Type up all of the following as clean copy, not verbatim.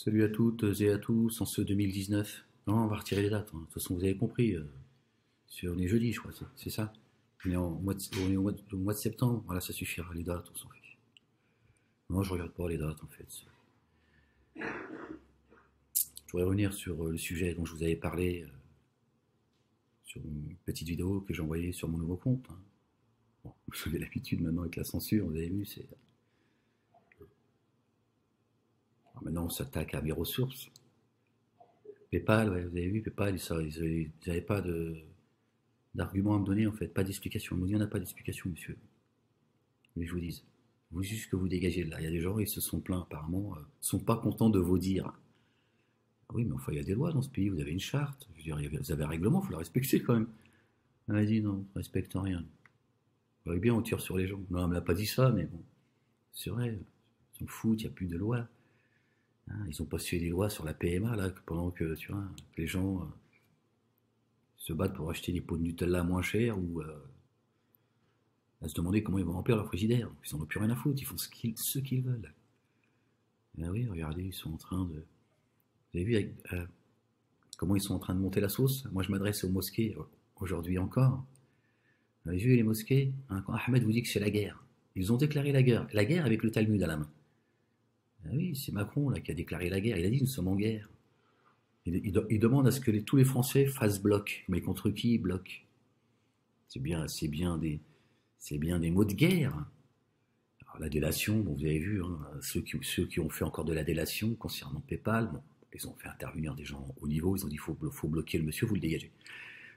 Salut à toutes et à tous en ce 2019. Non, on va retirer les dates, hein. De toute façon, vous avez compris. On est jeudi, je crois, c'est ça. On est au mois de septembre. Voilà, ça suffira. Les dates, on s'en fiche. Non, je regarde pas les dates, en fait. Je voudrais revenir sur le sujet dont je vous avais parlé, sur une petite vidéo que j'ai envoyée sur mon nouveau compte, hein. Bon, vous avez l'habitude maintenant avec la censure, vous avez vu, c'est. Alors maintenant, on s'attaque à mes ressources. PayPal, ouais, vous avez vu, PayPal, ils n'avaient pas d'argument à me donner, en fait, pas d'explication. Ils m'ont dit, on n'a pas d'explication, monsieur. Mais je vous dis, vous juste que vous dégagez de là. Il y a des gens, ils se sont plaints, apparemment, sont pas contents de vos dires. Ah oui, mais enfin, il y a des lois dans ce pays, vous avez une charte. Je veux dire, vous avez un règlement, il faut la respecter quand même. Elle m'a dit, non, on ne respecte rien. Vous voyez bien, on tire sur les gens. Non, elle ne m'a pas dit ça, mais bon, c'est vrai, ils s'en foutent, il n'y a plus de loi. Hein, ils ont passé des lois sur la PMA, là, pendant que, tu vois, que les gens se battent pour acheter des pots de Nutella moins chers ou à se demander comment ils vont remplir leur frigidaire. Ils n'en ont plus rien à foutre, ils font ce qu'ils veulent. Et oui, regardez, ils sont en train de. Vous avez vu comment ils sont en train de monter la sauce? Moi, je m'adresse aux mosquées aujourd'hui encore. Vous avez vu les mosquées, hein, quand Ahmed vous dit que c'est la guerre, ils ont déclaré la guerre avec le Talmud à la main. Ah oui, c'est Macron là qui a déclaré la guerre. Il a dit nous sommes en guerre. Il demande à ce que tous les Français fassent bloc. Mais contre qui ils bloquent? C'est bien des mots de guerre. Alors, la délation, bon, vous avez vu, hein, ceux qui ont fait encore de la délation concernant PayPal, bon, ils ont fait intervenir des gens au niveau. Ils ont dit faut bloquer le monsieur, vous le dégagez.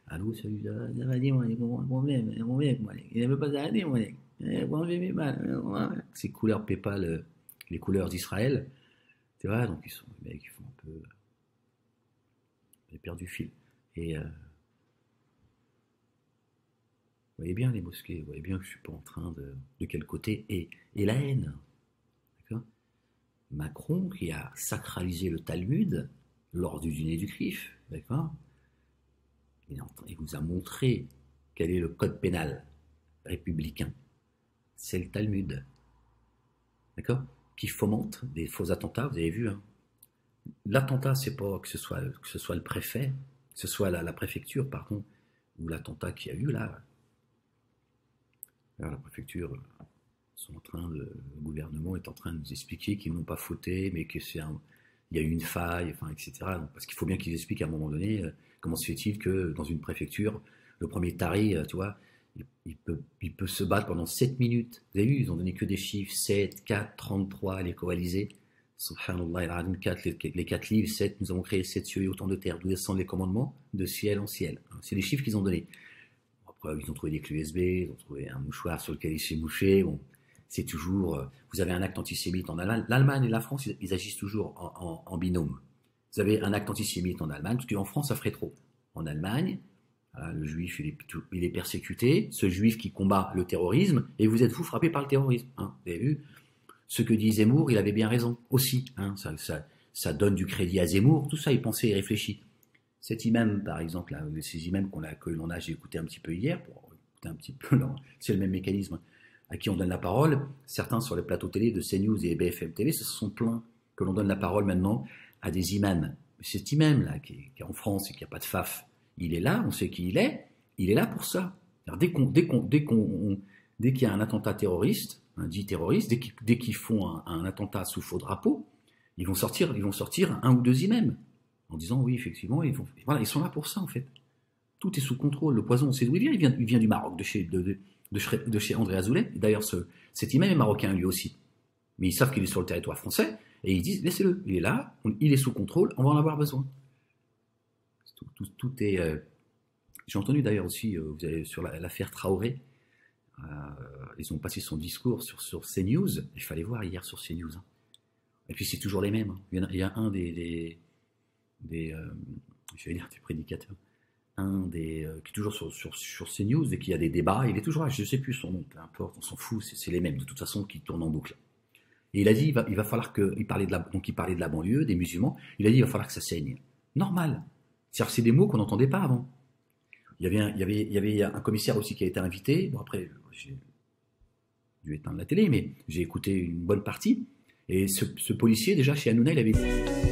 Allô, salut, ça va dire, il n'aime pas ça, ces couleurs PayPal, les couleurs d'Israël, tu vois, donc ils sont les mecs qui font un peu. J'ai perdu le fil. Et vous voyez bien les mosquées, vous voyez bien que je ne suis pas en train de quel côté. Et la haine, d'accord. Macron qui a sacralisé le Talmud lors du dîner du CRIF, d'accord. Il vous a montré quel est le code pénal républicain. C'est le Talmud, d'accord, qui fomente des faux attentats, vous avez vu, hein. L'attentat, c'est pas que ce soit le préfet, que ce soit la préfecture, pardon, ou l'attentat qu'il y a eu là. Alors, la préfecture, le gouvernement est en train de nous expliquer qu'ils n'ont pas fauté, mais qu'il y a eu une faille, enfin, etc. Donc, parce qu'il faut bien qu'ils expliquent à un moment donné comment se fait-il que dans une préfecture, le premier tari, tu vois, il peut se battre pendant 7 minutes. Vous avez vu, ils ont donné que des chiffres, 7, 4, 33, les coalisés. Subhanallah, les 4 livres, 7, nous avons créé 7 cieux et autant de terre, d'où descendent les commandements, de ciel en ciel. C'est les chiffres qu'ils ont donnés. Après, ils ont trouvé des clés USB, ils ont trouvé un mouchoir sur lequel il s'est mouché. Bon, c'est toujours. Vous avez un acte antisémite en Allemagne. L'Allemagne et la France, ils agissent toujours en binôme. Vous avez un acte antisémite en Allemagne, parce qu'en France, ça ferait trop. En Allemagne, le juif, il est persécuté, ce juif qui combat le terrorisme, et vous êtes vous frappé par le terrorisme. Hein, vous avez vu? Ce que dit Zemmour, il avait bien raison aussi. Hein, ça donne du crédit à Zemmour, tout ça, il pensait et réfléchit. Cet imam, par exemple, là, ces imams j'ai écouté un petit peu hier, pour écouter un petit peu, c'est le même mécanisme, à qui on donne la parole. Certains sur les plateaux télé de CNews et BFM TV se sont plaints que l'on donne la parole maintenant à des imams. Cet imam-là, qui est en France et qui n'a pas de faf, il est là, on sait qui il est là pour ça. Dès qu'il y a un attentat terroriste, un dit terroriste, dès qu'ils font un attentat sous faux drapeau, ils vont sortir un ou deux imams en disant oui, effectivement, ils sont là pour ça en fait. Tout est sous contrôle. Le poison, on sait d'où il vient. Il vient du Maroc, de chez André Azoulay. D'ailleurs, cet imam est marocain lui aussi. Mais ils savent qu'il est sur le territoire français et ils disent laissez-le. Il est là, il est sous contrôle, on va en avoir besoin. Tout est. J'ai entendu d'ailleurs aussi, vous avez sur l'affaire Traoré. Ils ont passé son discours sur CNews. Il fallait voir hier sur CNews. Hein. Et puis c'est toujours les mêmes. Hein. Il y a un des prédicateurs, qui est toujours sur CNews et qui a des débats. Il est toujours là, je ne sais plus son nom, peu importe, on s'en fout, c'est les mêmes de toute façon qui tournent en boucle. Et il a dit, il va falloir que, il parlait de la banlieue, des musulmans. Il a dit, il va falloir que ça saigne. Normal. C'est des mots qu'on n'entendait pas avant. Il y avait un commissaire aussi qui a été invité. Bon, après, j'ai dû éteindre la télé, mais j'ai écouté une bonne partie. Et ce policier, déjà, chez Hanouna, il avait dit